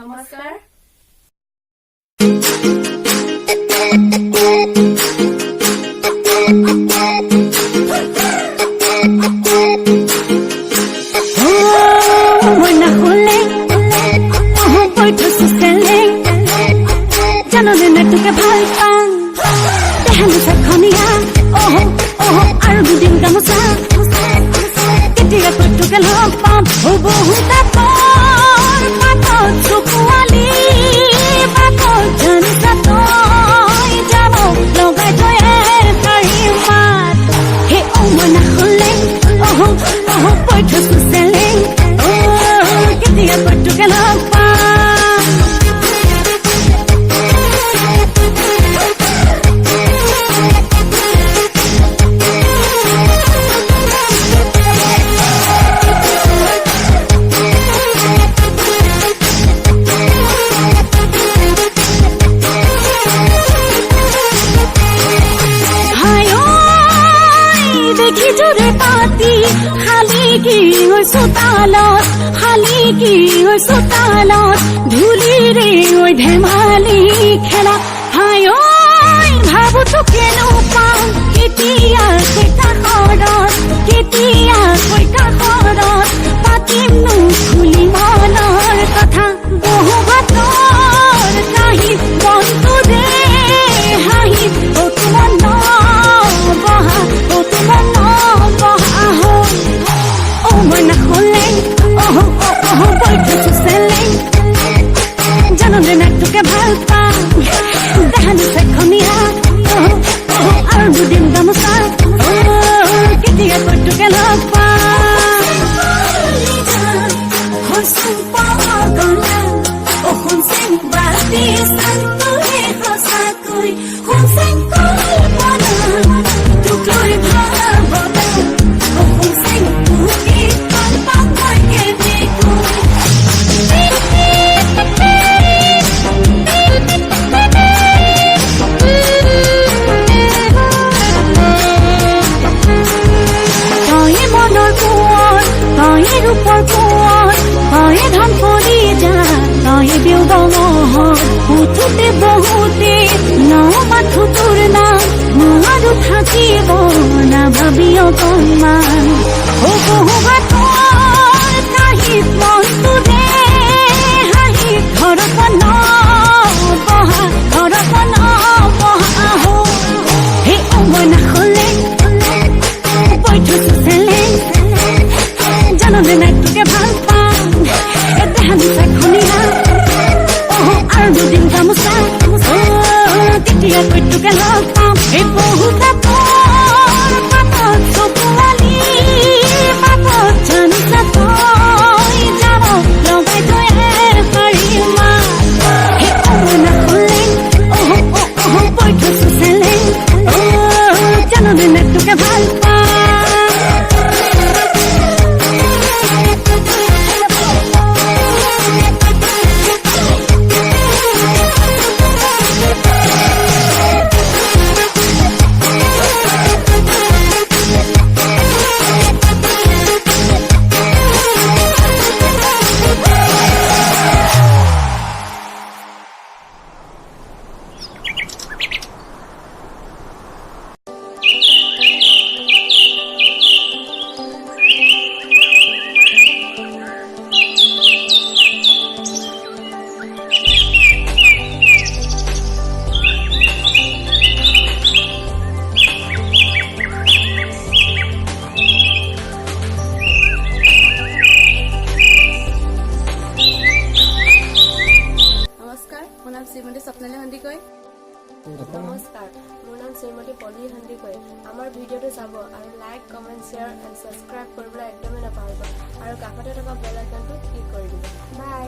নমস্কাৰ। জাননে না তোকে ভাল পান দেহালি সখনিয়া আৰু দুদিন গামোচা কেতিয়া তোকে লগ পাম বহুত পাতত চকুৱালি পাতত জানিছা তই যাব লগাই থৈ এশাৰী মাত হে মনা হলে কৈ থৈছো চেলেং কেতিয়া তোকে লগ পাম জোরে পাতি খালি কি চোতালত খালি কি চোতালত ধূলিৰে ধেমালি খেলা হাই ভাবো তো কেনো পাওঁ কেতিয়া কাষৰত কেতিয়া কাষৰত পাতিমনো খুলি মনৰ কথা বহু বাতৰ কাহি বন্ধু দে হাঁহি তোমাৰ বহা তোমাৰ জাননে না তোকে ভাল পাম দেহালি সখনিয়া আৰু দুদিন গামোচা কেতিয়া তোকে লগ পাম ৰূপৰ কোঁৱৰ তই ধন কৰি যা তই দেউ বঙৰ উঠোতে বহুতে ন মাথো তোৰ নাম নোৱাৰো থাকিব না ভাবি অকণমান বহু বাতৰ কাহিত মনটো দে হাঁহি ঘৰত বহা হে মই নাখলে কৈ থৈছো চেলেং জাননে না তোকে ভাল পাম দেহালি সখনিয়া আৰু দুদিন গামোচা কেতিয়া তোকে লগ পাম এই বহু পাতত চকুৱালি পাতত জানিছা তই যাব লগাই থৈ এশাৰী মাত হে মনা হলে কৈ থৈছো চেলেং জাননে না তোকে ভাল পাম শ্ৰীমতী স্বপ্নালী সন্দিকৈ। নমস্কাৰ, মোৰ নাম শ্ৰীমতী পল্লী সন্দিকৈ। আমাৰ ভিডিঅ'টো চাব আৰু like comment share and subscribe কৰিবলৈ একদমেই নাপাহৰিব আৰু কাষতে থকা বেল আইকনটো ক্লিক কৰি দিব। বাই।